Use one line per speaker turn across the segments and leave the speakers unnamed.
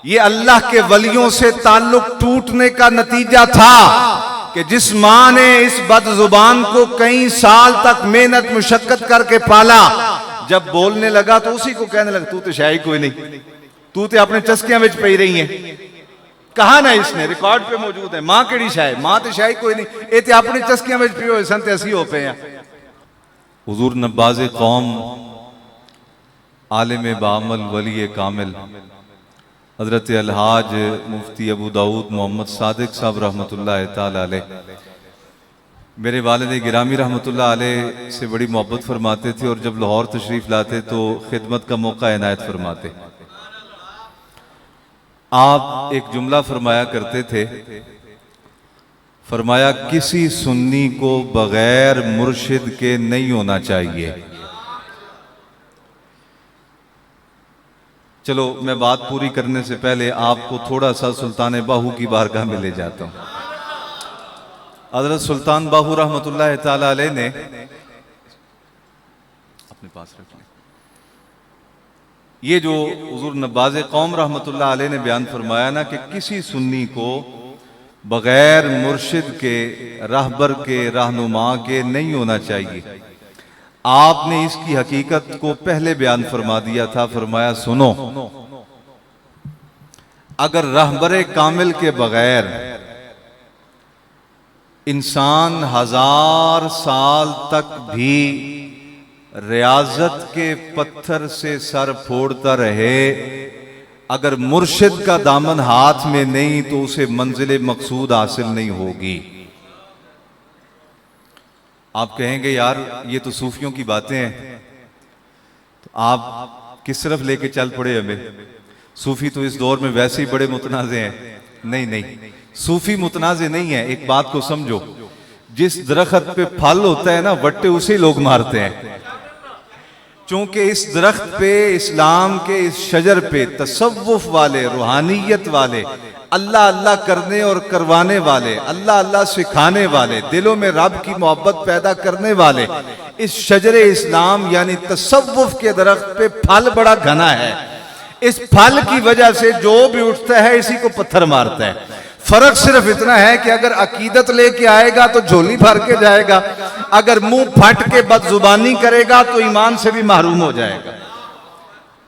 ये अल्लाह के वलियों से ताल्लुक टूटने का नतीजा था कि जिस माँ ने इस बदजुबान को कई साल तक मेहनत मुशक्कत करके पाला, जब बोलने लगा तो उसी को कहने लगा तू तो शायद कोई नहीं, तू तो अपने चस्कियां विच पई रही है। कहा ना इसने, रिकॉर्ड पे मौजूद है। मां केड़ी शायद, मां तो शायद कोई नहीं, ये तो अपनी चस्कियां विच पई होए सन ते असीं हो पे हैं।
हुजूर नब्बाज़े कौम, आलिम बामल, वली कामिल हजरत अलहाज मुफ्ती अबू दाऊद मोहम्मद सादिक साहब रहमतुल्लाह ताला अलैह मेरे वालिद गिरामी रहमतुल्लाह अलैह से बड़ी मोहब्बत फरमाते थे, और जब लाहौर तशरीफ लाते तो खिदमत का मौका इनायत फरमाते। आप एक जुमला फरमाया करते थे, फरमाया किसी सुन्नी को बगैर मुर्शिद के नहीं होना चाहिए। चलो मैं बात पूरी करने से पहले आपको थोड़ा सा सुल्तान बाहू की बारगाह में ले जाता हूं। हजरत सुल्तान बाहू रहमतुल्लाह ताला अलैह ने अपने पास रख लिया, ये जो हुजूर नब्बाज़े कौम रहमतुल्लाह अलैह ने बयान फरमाया ना कि किसी सुन्नी को बगैर मुर्शिद के, रहबर के, रहनुमा के नहीं होना चाहिए। आपने इसकी हकीकत को पहले बयान फरमा दिया था, फरमाया सुनो, अगर रहबर कामिल के बगैर इंसान 1000 साल तक भी रियाजत के पत्थर से सर फोड़ता रहे, अगर मुर्शिद का दामन हाथ में नहीं तो उसे मंजिल मकसूद हासिल नहीं होगी। आप कहेंगे यार ये तो सूफियों की बातें हैं, तो आप किस तरफ लेके चल पड़े हमें? सूफी तो इस दौर में वैसे ही बड़े मुतनाज़े हैं। नहीं नहीं, सूफी मुतनाज़े नहीं है। एक बात को समझो, जिस दरख्त पे फल होता है ना, वट्टे उसे लोग मारते हैं। चूंकि इस दरख्त पे, इस्लाम के इस शजर पे तसव्वुफ वाले, रूहानियत वाले, अल्लाह अल्लाह करने और करवाने वाले, अल्लाह अल्लाह सिखाने वाले, दिलों में रब की मोहब्बत पैदा करने वाले, इस शजरे इस्लाम यानी तसव्वुफ के दरख्त पे फल बड़ा घना है। इस फल की वजह से जो भी उठता है इसी को पत्थर मारता है। फर्क सिर्फ इतना है कि अगर अकीदत लेके आएगा तो झोली भर के जाएगा, अगर मुंह फट के बदजुबानी करेगा तो ईमान से भी महरूम हो जाएगा।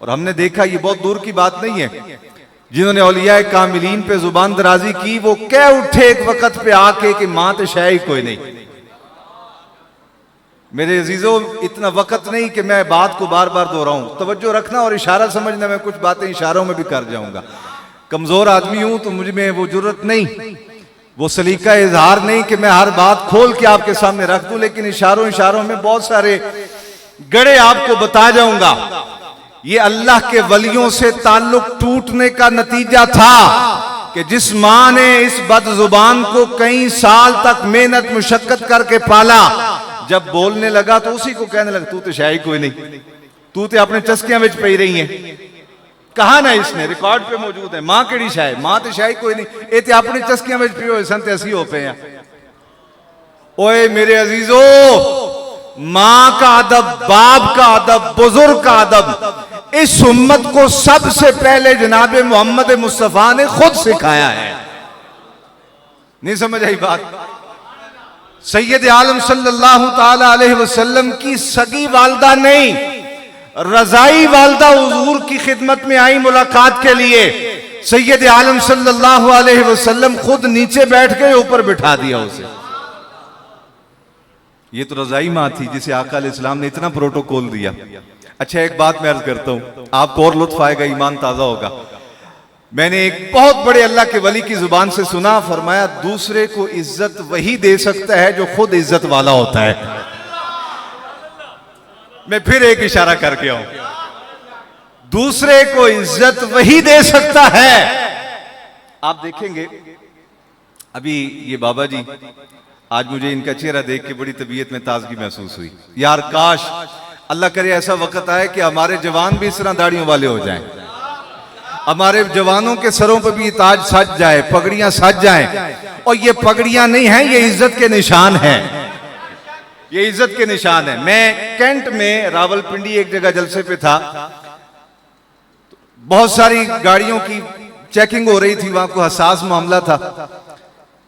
और हमने देखा, ये बहुत दूर की बात नहीं है, जिन्होंने औलिया कामिलीन पे जुबान दराजी की, वो कह उठे एक वक्त पे आके कि मां तो शायद कोई नहीं। मेरे अजीजों, इतना वक्त नहीं कि मैं बात को बार बार दोहराऊं, तवज्जो रखना और इशारा समझना। मैं कुछ बातें इशारों में भी कर जाऊंगा। कमजोर आदमी हूं तो मुझ में वो जुर्रत नहीं, वो सलीका इजहार नहीं कि मैं हर बात खोल के आपके सामने रख दूं, लेकिन इशारों इशारों में बहुत सारे गड़े आपको बता जाऊंगा। ये अल्लाह के वलियों से ताल्लुक टूटने का नतीजा था कि जिस माँ ने इस बदजुबान को कई साल तक मेहनत मुशक्कत करके पाला, जब बोलने लगा तो उसी को कहने लगा तू तो शायद कोई नहीं, तू तो अपने चस्कियां विच पई रही है। कहा ना इसने, रिकॉर्ड पे मौजूद है। मां केड़ी शायद, मां तो शायद कोई नहीं, ये तो अपनी चस्कियां विच पई होए सन ते असीं हो पे हैं। ओए मेरे अजीजों, मां का अदब, बाप का अदब, बुजुर्ग का अदब, इस उम्मत को सबसे पहले जनाब मोहम्मद मुस्तफा ने खुद सिखाया है। नहीं समझ आई बात? सैयद आलम सल्लल्लाहु ताला अलैहि वसल्लम की सगी वालदा नहीं, रजाई वालदा हुजूर की खिदमत में आई मुलाकात के लिए। सैयद आलम सल्लल्लाहु अलैहि वसल्लम खुद नीचे बैठ गए, ऊपर बिठा दिया उसे। ये तो रजाई मां थी जिसे आका अलैहिस्सलाम ने इतना प्रोटोकॉल दिया। अच्छा, एक बात मैं अर्ज करता हूं, आपको और लुत्फ आएगा, ईमान ताजा होगा। मैंने एक बहुत बड़े अल्लाह के वली की जुबान से सुना, फरमाया दूसरे को इज्जत वही दे सकता है जो खुद इज्जत वाला होता है। मैं फिर एक इशारा करके आऊं, दूसरे को इज्जत वही दे सकता है। आप देखेंगे अभी ये बाबा जी, आज मुझे इनका चेहरा देख के बड़ी तबीयत में ताजगी महसूस हुई। यार काश अल्लाह करे ऐसा वक्त आए कि हमारे जवान भी इस तरह दाढ़ियों वाले हो जाएं, हमारे जवानों के सरों पर भी ताज सज जाए, पगड़ियां सज जाएं। और ये पगड़ियां नहीं हैं, ये इज्जत के निशान हैं, ये इज्जत के निशान है। मैं कैंट में रावलपिंडी एक जगह जलसे पे था, बहुत सारी गाड़ियों की
चेकिंग हो रही थी, वहां को हसास मामला था।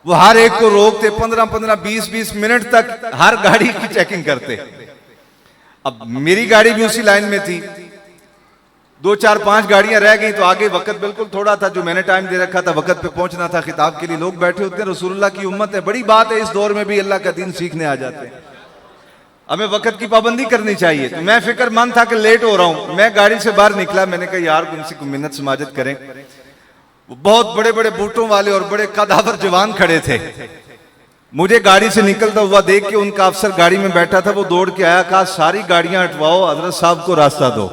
वो हर एक को रोकते, 15-15, 20-20 मिनट तक हर गाड़ी की चेकिंग करते। अब मेरी गाड़ी भी उसी लाइन में थी, 2-4-5 गाड़ियां रह गई तो आगे वक्त बिल्कुल थोड़ा था, जो मैंने टाइम दे रखा था वक्त पे पहुंचना था, खिताब के लिए लोग बैठे होते हैं, रसूलुल्लाह की उम्मत है, बड़ी बात है, इस दौर में भी अल्लाह का दीन सीखने आ जाते हैं, हमें वक्त की पाबंदी करनी चाहिए। तो मैं फिक्रमंद था कि लेट हो रहा हूं, मैं गाड़ी से बाहर निकला, मैंने कहा यार उनसे कोई मिन्नत समाजत करें। वो बहुत बड़े बड़े बूटों वाले और बड़े कदावर जवान खड़े थे, मुझे गाड़ी से निकलता हुआ देख के उनका अफसर गाड़ी में बैठा था, वो दौड़ के आया, कहा सारी गाड़ियां हटवाओ, हजरत साहब को रास्ता दो।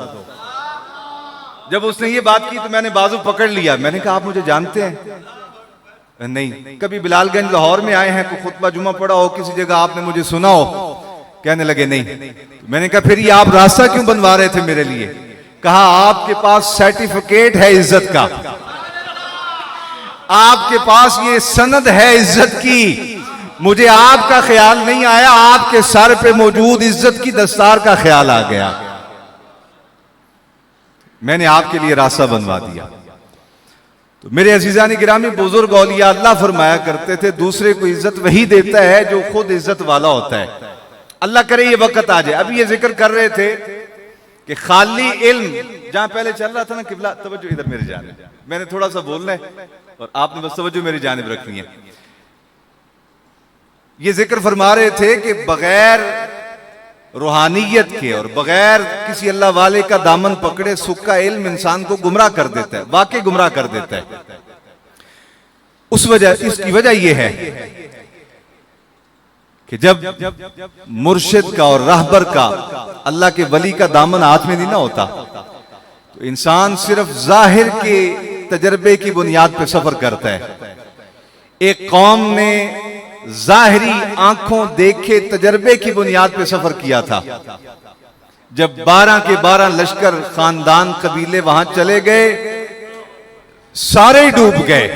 जब उसने ये बात की तो मैंने बाजू पकड़ लिया, मैंने कहा आप मुझे जानते हैं? नहीं। कभी बिलालगंज लाहौर में आए हैं, कोई खुतबा जुमा पड़ा हो, किसी जगह आपने मुझे सुना हो? कहने लगे नहीं। मैंने कहा फिर ये आप रास्ता क्यों बनवा रहे थे मेरे लिए? कहा आपके पास सर्टिफिकेट है इज्जत का, आपके पास ये सनद है इज्जत की, मुझे आपका ख्याल नहीं आया, आपके सर पे मौजूद इज्जत की दस्तार का ख्याल आ गया, मैंने आपके लिए रास्ता बनवा दिया। तो मेरे अजीजानी गिरामी बुजुर्ग औलिया अल्लाह फरमाया करते थे, दूसरे को इज्जत वही देता है जो खुद इज्जत वाला होता है। अल्लाह करे ये वक्त आ जाए। अभी ये जिक्र कर रहे थे कि खाली इल्म, जहां पहले चल रहा था ना किबला, तवज्जो इधर मेरी जानिब, मैंने थोड़ा सा बोलना है और आपने बस तवज्जो मेरी जानिब रखनी है। ये जिक्र फरमा रहे थे कि बगैर रूहानियत के और बगैर किसी अल्लाह वाले का दामन पकड़े सुक्का इल्म इंसान को गुमराह कर देता है, वाकई गुमराह कर देता है। उस वजह, इसकी वजह यह है कि जब मुर्शिद का और रहबर का, अल्लाह के वली का दामन हाथ में नहीं ना होता, तो इंसान सिर्फ जाहिर के तजर्बे की बुनियाद पर सफर करता है। एक कौम ने जाहिरी आंखों देखे तजर्बे की बुनियाद पर सफर किया था। जब 12 के 12 लश्कर, खानदान, कबीले वहां चले गए, सारे डूब गए।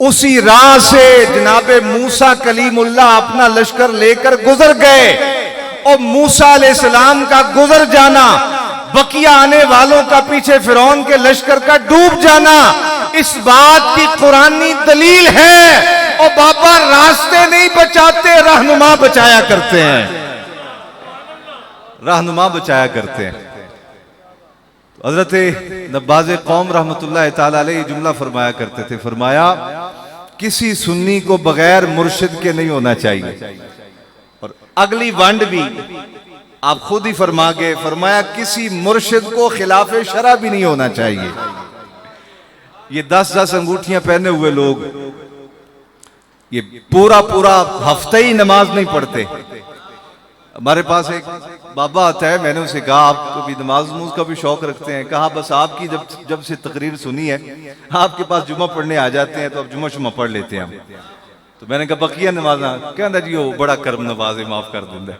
उसी राह से जनाबे मूसा कलीमुल्लाह अपना लश्कर लेकर गुजर गए, और मूसा अलैहिस्सलाम का गुजर जाना, बकिया आने वालों का पीछे फिरौन के लश्कर का डूब जाना, इस बात की कुरानी दलील है। और बाबा रास्ते नहीं बचाते, रहनुमा बचाया करते हैं, रहनुमा बचाया करते हैं। तो हजरत नब्बाज़ कौम रहमतुल्लाह ताला अलैह जुमला फरमाया करते थे, फरमाया किसी सुन्नी को बगैर मुर्शिद के नहीं होना चाहिए। और अगली वंड भी आप खुद ही फरमा गए, फरमाया किसी मुर्शिद को खिलाफ शरा भी नहीं होना चाहिए। ये 10-10 अंगूठियां पहने हुए लोग ये पूरा हफ्ते ही नमाज नहीं पढ़ते। हमारे पास एक बाबा आता है, मैंने उसे कहा आप कभी नमाज का भी शौक रखते हैं? कहा बस आपकी जब से तकरीर सुनी है, आपके पास जुमा पढ़ने आ जाते हैं तो अब जुमा शुमा पढ़ लेते हैं हम। तो मैंने कहा बकिया नमाज? कहना जी वो बड़ा कर्म नवाज है, माफ कर दूंगा।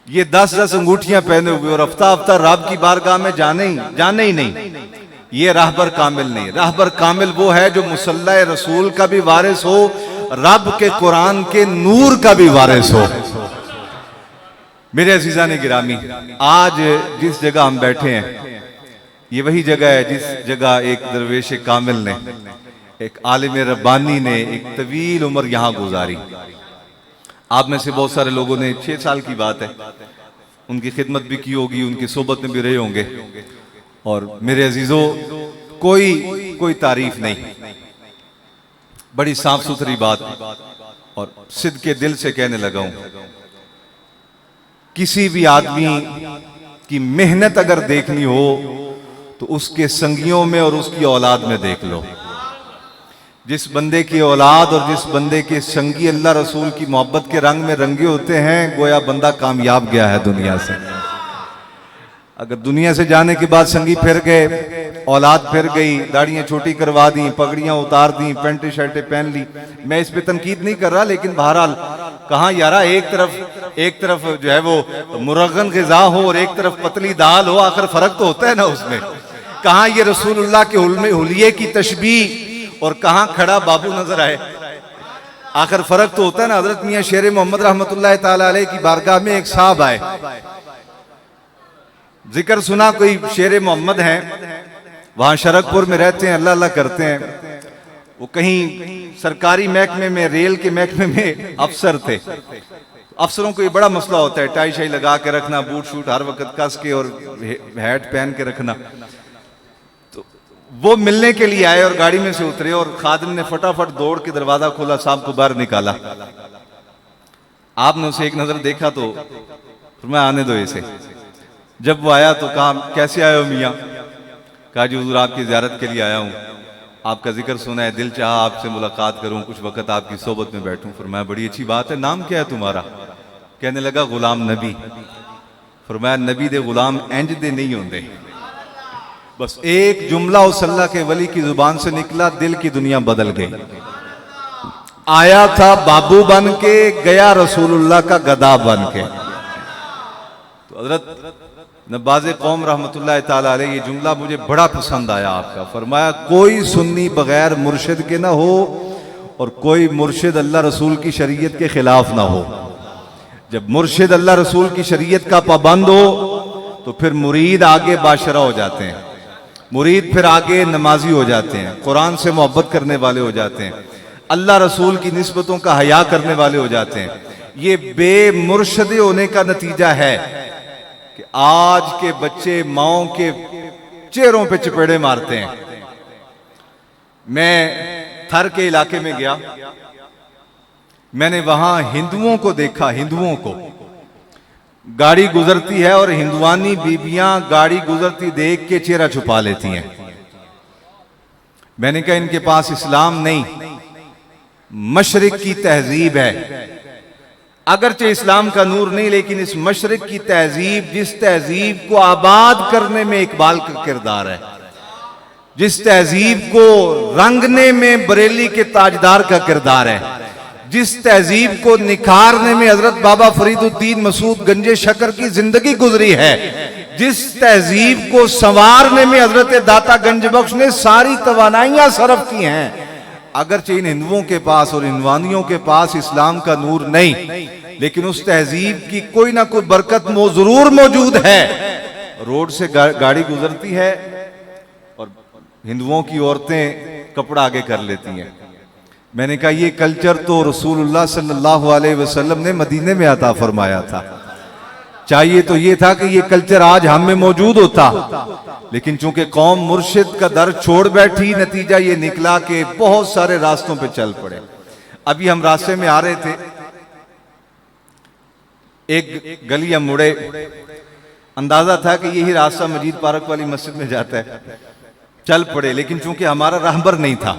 ये 10-10 अंगूठियां पहने हुए और हफ्ता हफ्ता रब की बारगाह में जाने ही नहीं, ये राहबर कामिल नहीं। राहबर कामिल वो है जो मुसल्ला रसूल का भी वारिस हो, रब के कुरान के नूर का भी वारिस हो। मेरे अजीजा ने गिरामी, आज जिस जगह हम बैठे हैं ये वही जगह है जिस जगह एक दरवेश कामिल ने, एक आलिम रब्बानी ने एक तवील उम्र यहां गुजारी। आप में से बहुत सारे लोगों ने, 6 साल की बात है, उनकी खिदमत भी की होगी, उनकी सोबत में भी रहे होंगे। और मेरे अजीजों, कोई तारीफ नहीं, बड़ी साफ सुथरी बात और सिद्ध के दिल से कहने लगा हूं, किसी भी आदमी की मेहनत अगर देखनी हो तो उसके संगियों में और उसकी औलाद में देख लो। जिस बंदे की औलाद और जिस बंदे के संगी अल्लाह रसूल की मोहब्बत के रंग में रंगे होते हैं, गोया बंदा कामयाब गया है दुनिया से। अगर दुनिया से जाने के बाद संगी फिर गए, औलाद फिर गई, दाढ़ियां छोटी करवा दी, पगड़ियां उतार दी, पैंट शर्टें पहन ली, मैं इस पे तनकीद नहीं कर रहा, लेकिन बहरहाल कहाँ यारा एक तरफ जो है वो मुरगन ग़िज़ा हो और एक तरफ पतली दाल हो, आखिर फर्क तो होता है ना उसमें। कहाँ ये रसूलुल्लाह के हुलिये की तशबीह और कहाँ खड़ा बाबू नजर आए, आखिर फर्क तो होता है ना। हजरत मियां शेर मोहम्मद रहमतुल्लाह ताला अलैह की बारगाह में एक साहब आए, जिक्र सुना कोई शेर मोहम्मद हैं,
वहां शरकपुर में रहते हैं, अल्लाह अल्लाह करते हैं। वो कहीं सरकारी महकमे में, रेल के महकमे में अफसर थे। अफसरों को ये बड़ा मसला होता है, टाई शाई लगा के रखना, बूट शूट हर वक्त कस के और हैट पहन के रखना। तो वो मिलने के लिए आए और गाड़ी में से उतरे और खादिम ने फटाफट दौड़ के दरवाजा खोला, साहब को बाहर निकाला। आपने उसे एक नजर देखा तो मैं आने दो इसे। जब वो आया तो कहा, कैसे आए हो मियाँ? कहा जी हुजूर आपकी ज़ियारत के लिए आया हूँ, आपका जिक्र सुना है, दिल चाहा आपसे मुलाकात करूं, कुछ वक्त आपकी सोबत में बैठूं। फरमाया बड़ी अच्छी बात है, नाम क्या है तुम्हारा? कहने लगा गुलाम नबी। फरमाया नबी दे गुलाम इंज दे नहीं होंगे। बस एक जुमला उस अल्लाह के वली की जुबान से निकला, दिल की दुनिया बदल गई। आया था बाबू बन के, गया रसूलुल्लाह का गदा बन के। तो हजरत नबाज़े कौम रहमतुल्लाह ताला अलैह, ये जुमला मुझे बड़ा पसंद आया आपका। फरमाया कोई सुन्नी बगैर मुर्शिद के ना हो और कोई मुर्शिद अल्लाह रसूल की शरीयत के खिलाफ ना हो। जब मुर्शिद अल्लाह रसूल की शरीयत का पाबंद हो तो फिर मुरीद आगे बाशरा हो जाते हैं, मुरीद फिर आगे नमाजी हो जाते हैं, कुरान से मोहब्बत करने वाले हो जाते हैं, अल्लाह रसूल की निस्बतों का हया करने वाले हो जाते हैं। ये बेमुर्शदे होने का नतीजा है कि आज के बच्चे माओ के चेहरों पे चपेड़े मारते हैं। मैं थर के इलाके में गया, मैंने वहां हिंदुओं को देखा, हिंदुओं को गाड़ी गुजरती है और हिंदुआनी बीबियां गाड़ी गुजरती देख के चेहरा छुपा लेती हैं। मैंने कहा इनके पास इस्लाम नहीं, मशरिक की तहजीब है। अगरचे इस्लाम का नूर नहीं, लेकिन इस मशरिक की तहजीब, जिस तहजीब को आबाद करने में इकबाल का किरदार है, जिस तहजीब को रंगने में बरेली के ताजदार का किरदार है, जिस तहजीब को निखारने में हजरत बाबा फरीदुद्दीन मसूद गंजे शकर की जिंदगी गुजरी है, जिस तहजीब को संवारने में हजरत दाता गंज बख्श ने सारी तवानाइयां सरफ की हैं, अगरचे इन हिंदुओं के पास और हिंदुआनियों के पास इस्लाम का नूर नहीं, लेकिन उस तहजीब की कोई ना कोई बरकत जरूर मौजूद है। रोड से गाड़ी गुजरती है और हिंदुओं की औरतें कपड़ा आगे कर लेती हैं। मैंने कहा ये कल्चर तो रसूलुल्लाह सल्लल्लाहु अलैहि वसल्लम ने मदीने में अता फरमाया था। चाहिए तो ये था कि ये कल्चर आज हम में मौजूद होता, लेकिन चूंकि कौम मुर्शिद का दर छोड़ बैठी, नतीजा ये निकला कि बहुत सारे रास्तों पे चल पड़े। अभी हम रास्ते में आ रहे थे, एक गली हम मुड़े, अंदाजा था कि यही रास्ता मजीद पार्क वाली मस्जिद में जाता है, चल पड़े। लेकिन चूंकि हमारा राहबर नहीं था,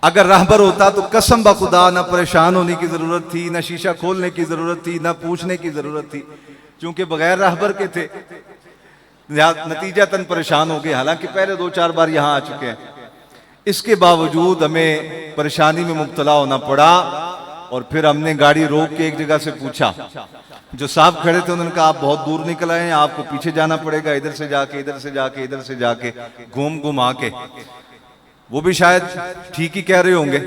अगर राहबर होता तो कसम बखुदा ना परेशान होने की जरूरत थी, ना शीशा खोलने की जरूरत थी, ना पूछने की जरूरत थी। चूंकि बगैर राहबर के थे, नतीजतन परेशान हो गए। हालांकि पहले 2-4 बार यहां आ चुके हैं, इसके बावजूद हमें परेशानी में मुब्तला होना पड़ा। और फिर हमने गाड़ी रोक के एक जगह से पूछा, जो साहब खड़े थे उन्होंने कहा आप बहुत दूर निकल आए हैं, आपको पीछे जाना पड़ेगा, इधर से जाके इधर से जाके इधर से जाके घूम घूम आके। वो भी शायद ठीक ही कह रहे होंगे।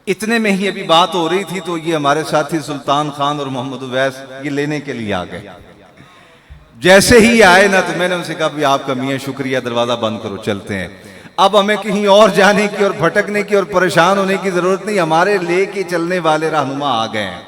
इतने में ही अभी बात हो रही थी तो ये हमारे साथी सुल्तान खान और मोहम्मद उवैस ये लेने के लिए आ गए। जैसे ही आए ना तो मैंने उनसे कहा भी आपका मियाँ शुक्रिया, दरवाजा बंद करो, चलते हैं। अब हमें कहीं और जाने की और भटकने की और परेशान होने की जरूरत नहीं, हमारे लेके चलने वाले रहनुमा आ गए हैं।